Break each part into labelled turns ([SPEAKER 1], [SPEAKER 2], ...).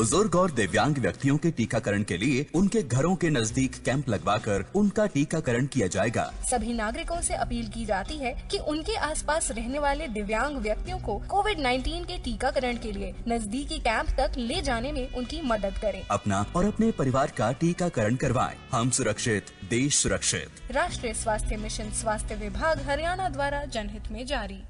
[SPEAKER 1] बुजुर्ग और दिव्यांग व्यक्तियों के टीकाकरण के लिए उनके घरों के नजदीक कैंप लगवाकर उनका टीकाकरण किया जाएगा।
[SPEAKER 2] सभी नागरिकों से अपील की जाती है कि उनके आसपास रहने वाले दिव्यांग व्यक्तियों को कोविड-19 के टीकाकरण के लिए नजदीकी कैंप तक ले जाने में उनकी मदद करें।
[SPEAKER 1] अपना और अपने परिवार का टीकाकरण करवाएं। हम सुरक्षित, देश सुरक्षित।
[SPEAKER 2] राष्ट्रीय स्वास्थ्य मिशन, स्वास्थ्य विभाग, हरियाणा द्वारा जनहित में जारी।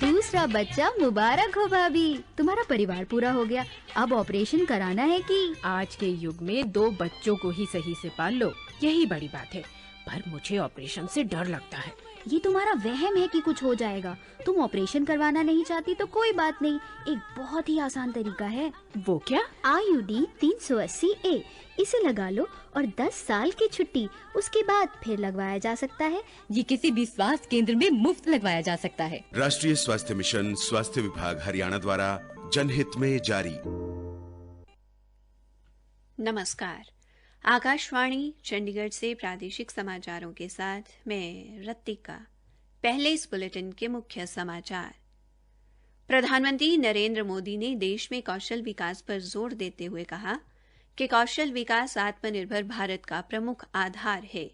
[SPEAKER 3] दूसरा बच्चा मुबारक हो भाभी, तुम्हारा परिवार पूरा हो गया। अब ऑपरेशन कराना है कि?
[SPEAKER 4] आज के युग में 2 बच्चों को ही सही से पाल लो, यही बड़ी बात है। पर मुझे ऑपरेशन से डर लगता है।
[SPEAKER 3] ये तुम्हारा वहम है कि कुछ हो जाएगा। तुम ऑपरेशन करवाना नहीं चाहती तो कोई बात नहीं, एक बहुत ही आसान तरीका है।
[SPEAKER 4] वो क्या?
[SPEAKER 3] IUD 380A। इसे लगा लो और 10 साल की छुट्टी, उसके बाद फिर लगवाया जा सकता है।
[SPEAKER 5] ये किसी भी स्वास्थ्य केंद्र में मुफ्त लगवाया जा सकता है।
[SPEAKER 6] राष्ट्रीय स्वास्थ्य मिशन, स्वास्थ्य विभाग हरियाणा द्वारा जनहित में जारी।
[SPEAKER 7] नमस्कार, आकाशवाणी चंडीगढ़ से प्रादेशिक समाचारों के साथ मैं रत्तिका। पहले इस बुलेटिन के मुख्य समाचार। प्रधानमंत्री नरेंद्र मोदी ने देश में कौशल विकास पर जोर देते हुए कहा कि कौशल विकास आत्मनिर्भर भारत का प्रमुख आधार है।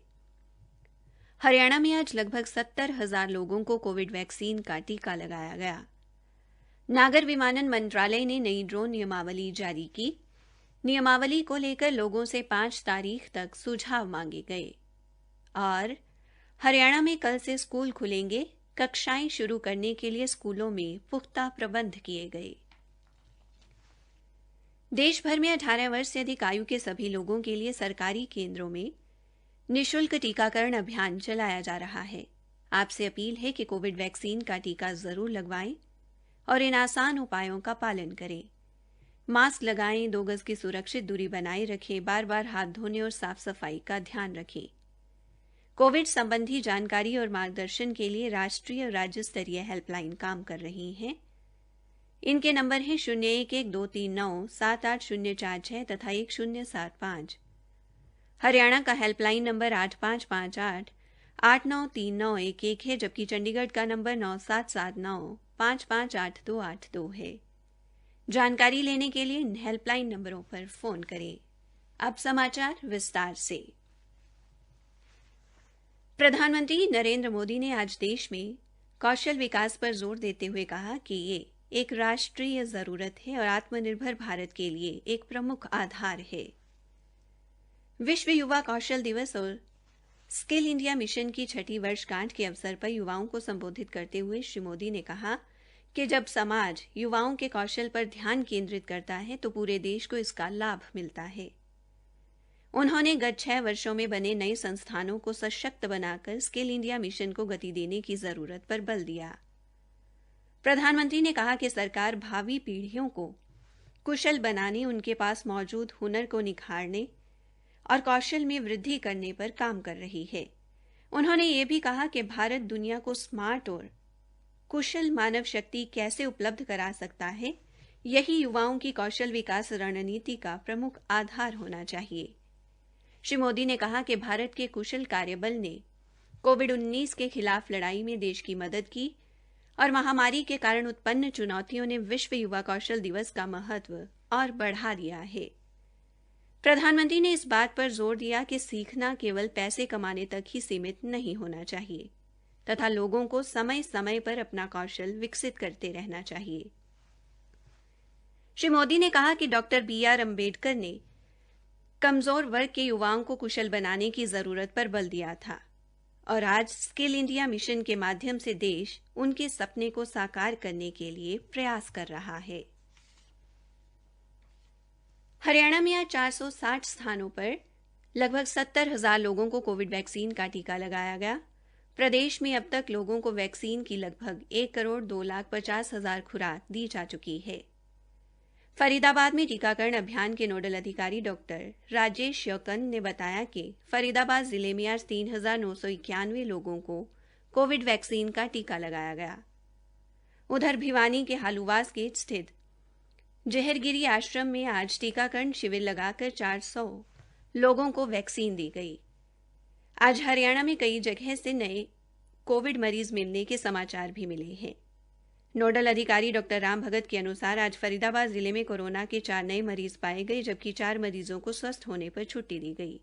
[SPEAKER 7] हरियाणा में आज लगभग 70,000 लोगों को कोविड वैक्सीन का टीका लगाया गया। नागर विमानन मंत्रालय ने नई ड्रोन नियमावली जारी की। नियमावली को लेकर लोगों से 5 तारीख तक सुझाव मांगे गए। और हरियाणा में कल से स्कूल खुलेंगे, कक्षाएं शुरू करने के लिए स्कूलों में पुख्ता प्रबंध किए गए। देश भर में 18 वर्ष से अधिक आयु के सभी लोगों के लिए सरकारी केंद्रों में निःशुल्क टीकाकरण अभियान चलाया जा रहा है। आपसे अपील है कि कोविड वैक्सीन का टीका जरूर लगवाएं और इन आसान उपायों का पालन करें। मास्क लगाएं, 2 गज की सुरक्षित दूरी बनाए रखें, बार-बार हाथ धोने और साफ सफाई का ध्यान रखें। कोविड संबंधी जानकारी और मार्गदर्शन के लिए राष्ट्रीय और राज्य स्तरीय हेल्पलाइन काम कर रही हैं। इनके नंबर हैं 011239780046 तथा 1075। हरियाणा का हेल्पलाइन नंबर 8558-893911 है, जबकि चंडीगढ़ का नंबर 9779558282 है। जानकारी लेने के लिए इन हेल्पलाइन नंबरों पर फोन करें। अब समाचार विस्तार से। प्रधानमंत्री नरेंद्र मोदी ने आज देश में कौशल विकास पर जोर देते हुए कहा कि ये एक राष्ट्रीय जरूरत है और आत्मनिर्भर भारत के लिए एक प्रमुख आधार है। विश्व युवा कौशल दिवस और स्किल इंडिया मिशन की 6ठी वर्षगांठ के अवसर पर युवाओं को संबोधित करते हुए श्री मोदी ने कहा कि जब समाज युवाओं के कौशल पर ध्यान केंद्रित करता है तो पूरे देश को इसका लाभ मिलता है। उन्होंने गत 6 वर्षों में बने नए संस्थानों को सशक्त बनाकर स्किल इंडिया मिशन को गति देने की जरूरत पर बल दिया। प्रधानमंत्री ने कहा कि सरकार भावी पीढ़ियों को कुशल बनाने, उनके पास मौजूद हुनर को निखारने और कौशल में वृद्धि करने पर काम कर रही है। उन्होंने ये भी कहा कि भारत दुनिया को स्मार्ट और कुशल मानव शक्ति कैसे उपलब्ध करा सकता है, यही युवाओं की कौशल विकास रणनीति का प्रमुख आधार होना चाहिए। श्री मोदी ने कहा कि भारत के कुशल कार्यबल ने कोविड-19 के खिलाफ लड़ाई में देश की मदद की और महामारी के कारण उत्पन्न चुनौतियों ने विश्व युवा कौशल दिवस का महत्व और बढ़ा दिया है। प्रधानमंत्री ने इस बात पर जोर दिया कि सीखना केवल पैसे कमाने तक ही सीमित नहीं होना चाहिए तथा लोगों को समय समय पर अपना कौशल विकसित करते रहना चाहिए। श्री मोदी ने कहा कि डॉक्टर BR अम्बेडकर ने कमजोर वर्ग के युवाओं को कुशल बनाने की जरूरत पर बल दिया था और आज स्किल इंडिया मिशन के माध्यम से देश उनके सपने को साकार करने के लिए प्रयास कर रहा है। हरियाणा में आज 460 स्थानों पर लगभग 70,000 लोगों को कोविड वैक्सीन का टीका लगाया गया। प्रदेश में अब तक लोगों को वैक्सीन की लगभग 1,02,50,000 खुराक दी जा चुकी है। फरीदाबाद में टीकाकरण अभियान के नोडल अधिकारी डॉक्टर राजेश यौकन ने बताया कि फरीदाबाद जिले में आज 3,991 लोगों को कोविड वैक्सीन का टीका लगाया गया। उधर भिवानी के हालूवास गेट स्थित जहरगिरी आश्रम में आज टीकाकरण शिविर लगाकर 400 लोगों को वैक्सीन दी गई। आज हरियाणा में कई जगह से नए कोविड मरीज मिलने के समाचार भी मिले हैं। नोडल अधिकारी डॉक्टर राम भगत के अनुसार आज फरीदाबाद जिले में कोरोना के 4 नए मरीज पाए गए, जबकि 4 मरीजों को स्वस्थ होने पर छुट्टी दी गई।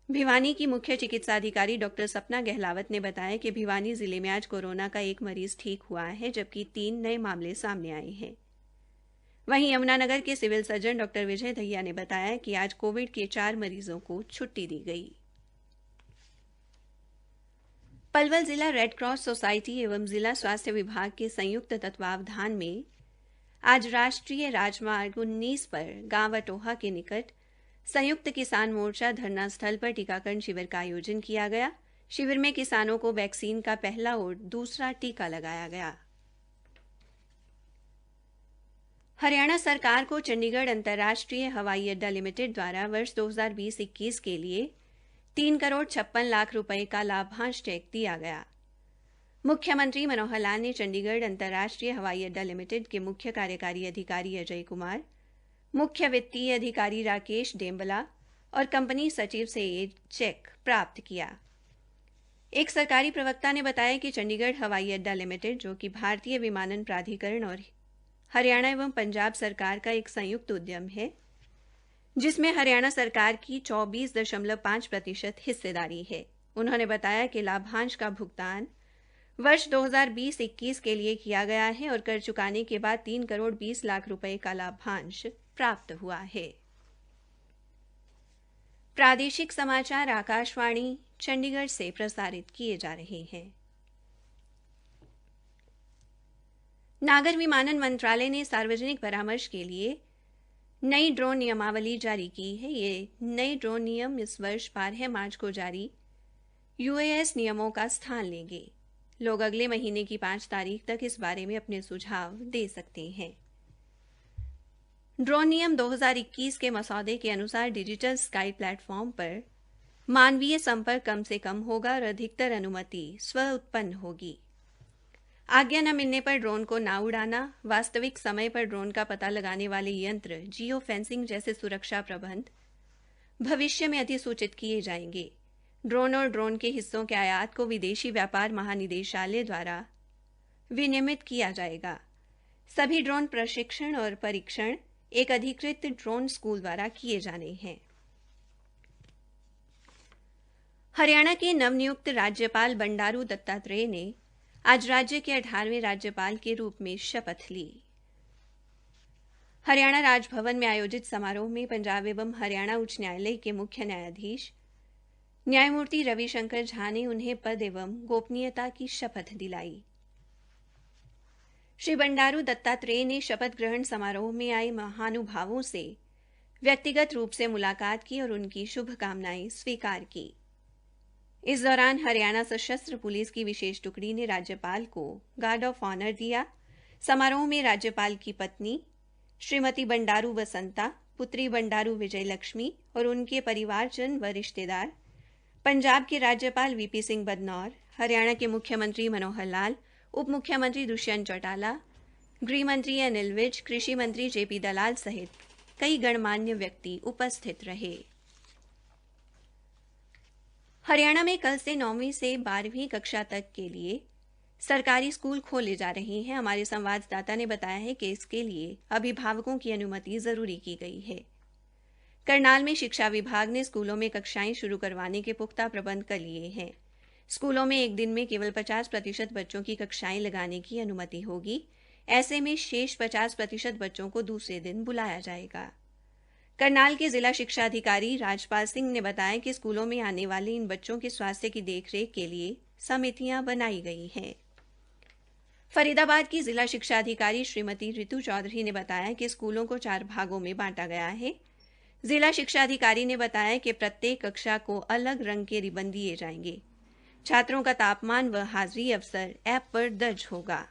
[SPEAKER 7] भिवानी की मुख्य चिकित्सा अधिकारी डॉक्टर सपना गहलावत ने बताया कि भिवानी जिले में आज कोरोना का 1 मरीज ठीक हुआ है, जबकि 3 नए मामले सामने आए हैं। वहीं यमुनानगर के civil surgeon doctor Vijay Dahiya ने बताया कि आज कोविड के 4 मरीजों को छुट्टी दी गई। पलवल जिला रेड क्रॉस सोसाइटी एवं जिला स्वास्थ्य विभाग के संयुक्त तत्वावधान में आज राष्ट्रीय राजमार्ग 19 पर गांव अटोहा के निकट संयुक्त किसान मोर्चा धरना स्थल पर टीकाकरण शिविर का आयोजन किया गया। शिविर में किसानों को वैक्सीन का पहला और दूसरा टीका लगाया गया। हरियाणा सरकार को चंडीगढ़ अंतर्राष्ट्रीय हवाई अड्डा लिमिटेड द्वारा वर्ष 2020-21 के लिए 3 करोड़ 56 लाख रुपए का लाभांश चेक दिया गया। मुख्यमंत्री मनोहर लाल ने चंडीगढ़ अंतर्राष्ट्रीय हवाई अड्डा लिमिटेड के मुख्य कार्यकारी अधिकारी अजय कुमार, मुख्य वित्तीय अधिकारी राकेश डेम्बला और कंपनी सचिव से ये चेक प्राप्त किया। एक सरकारी प्रवक्ता ने बताया कि चंडीगढ़ हवाई अड्डा लिमिटेड, जो कि भारतीय विमानन प्राधिकरण और हरियाणा एवं पंजाब सरकार का एक संयुक्त उद्यम है, जिसमें हरियाणा सरकार की 24.5% हिस्सेदारी है। उन्होंने बताया कि लाभांश का भुगतान वर्ष 2020-21 के लिए किया गया है और कर चुकाने के बाद 3 करोड़ 20 लाख रुपए का लाभांश प्राप्त हुआ है। प्रादेशिक समाचार आकाशवाणी चंडीगढ़ से प्रसारित किए जा रहे हैं। नागर विमानन मंत्रालय ने सार्वजनिक परामर्श के लिए नई ड्रोन नियमावली जारी की है। ये नए ड्रोन नियम इस वर्ष 12 मार्च को जारी यूएएस नियमों का स्थान लेंगे। लोग अगले महीने की 5 तारीख तक इस बारे में अपने सुझाव दे सकते हैं। ड्रोन नियम 2021 के मसौदे के अनुसार डिजिटल स्काई प्लेटफॉर्म पर मानवीय संपर्क कम से कम होगा और अधिकतर अनुमति स्व उत्पन्न होगी। आज्ञा न मिलने पर ड्रोन को ना उड़ाना, वास्तविक समय पर ड्रोन का पता लगाने वाले यंत्र, जियो फेंसिंग जैसे सुरक्षा प्रबंध भविष्य में अधिसूचित किए जाएंगे। ड्रोन और ड्रोन के हिस्सों के आयात को विदेशी व्यापार महानिदेशालय द्वारा विनियमित किया जाएगा। सभी ड्रोन प्रशिक्षण और परीक्षण एक अधिकृत ड्रोन स्कूल द्वारा किए जाने हैं। हरियाणा के नवनियुक्त राज्यपाल बंडारू दत्तात्रेय ने आज राज्य के 18वें राज्यपाल के रूप में शपथ ली। हरियाणा राजभवन में आयोजित समारोह में पंजाब एवं हरियाणा उच्च न्यायालय के मुख्य न्यायाधीश न्यायमूर्ति रविशंकर झा ने उन्हें पद एवं गोपनीयता की शपथ दिलाई। श्री बंडारू दत्तात्रेय ने शपथ ग्रहण समारोह में आए महानुभावों से व्यक्तिगत रूप से मुलाकात की और उनकी शुभकामनाएं स्वीकार की। इस दौरान हरियाणा सशस्त्र पुलिस की विशेष टुकड़ी ने राज्यपाल को गार्ड ऑफ ऑनर दिया। समारोह में राज्यपाल की पत्नी श्रीमती बंडारू वसंता, पुत्री बंडारू विजय लक्ष्मी और उनके परिवारजन व रिश्तेदार, पंजाब के राज्यपाल वीपी सिंह बदनौर, हरियाणा के मुख्यमंत्री मनोहर लाल, उप मुख्यमंत्री दुष्यंत चौटाला, गृह मंत्री अनिल विज, कृषि मंत्री जेपी दलाल सहित कई गणमान्य व्यक्ति उपस्थित रहे। हरियाणा में कल से 9वीं से 12वीं कक्षा तक के लिए सरकारी स्कूल खोले जा रहे हैं। हमारे संवाददाता ने बताया है कि इसके लिए अभिभावकों की अनुमति जरूरी की गई है। करनाल में शिक्षा विभाग ने स्कूलों में कक्षाएं शुरू करवाने के पुख्ता प्रबंध कर लिए हैं। स्कूलों में एक दिन में केवल 50% बच्चों की कक्षाएं लगाने की अनुमति होगी। ऐसे में शेष 50% बच्चों को दूसरे दिन बुलाया जाएगा। करनाल के जिला शिक्षा अधिकारी राजपाल सिंह ने बताया कि स्कूलों में आने वाले इन बच्चों के स्वास्थ्य की देखरेख के लिए समितियां बनाई गई हैं। फरीदाबाद की जिला शिक्षा अधिकारी श्रीमती ऋतु चौधरी ने बताया कि स्कूलों को 4 भागों में बांटा गया है। जिला शिक्षा अधिकारी ने बताया कि प्रत्येक कक्षा को अलग रंग के रिबन दिए जाएंगे। छात्रों का तापमान व हाजिरी अवसर ऐप पर दर्ज होगा।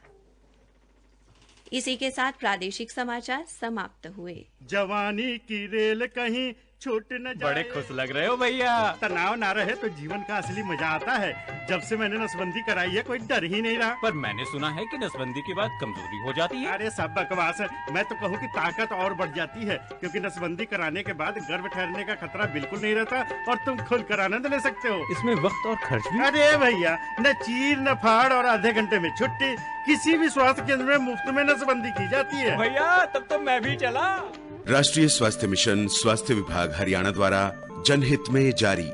[SPEAKER 7] इसी के साथ प्रादेशिक समाचार समाप्त हुए।
[SPEAKER 8] जवानी की रेल कहीं छूट न जाए।
[SPEAKER 9] बड़े खुश लग रहे हो भैया।
[SPEAKER 8] तनाव ना रहे तो जीवन का असली मजा आता है। जब से मैंने नसबंदी कराई है कोई डर ही नहीं रहा।
[SPEAKER 9] पर मैंने सुना है कि नसबंदी के बाद कमजोरी हो जाती है।
[SPEAKER 8] अरे सब बकवास है। मैं तो कहूँ कि ताकत और बढ़ जाती है, क्योंकि नसबंदी कराने के बाद गर्भ ठहरने का खतरा बिल्कुल नहीं रहता और तुम खुल कर आनंद ले सकते हो।
[SPEAKER 9] इसमें वक्त और खर्च भी।
[SPEAKER 8] अरे भैया, न चीर न फाड़ और आधे घंटे में छुट्टी। किसी भी स्वास्थ्य केंद्र में मुफ्त में नसबंदी की जाती है।
[SPEAKER 9] भैया तब तो मैं भी चला।
[SPEAKER 6] राष्ट्रीय स्वास्थ्य मिशन, स्वास्थ्य विभाग हरियाणा द्वारा जनहित में जारी।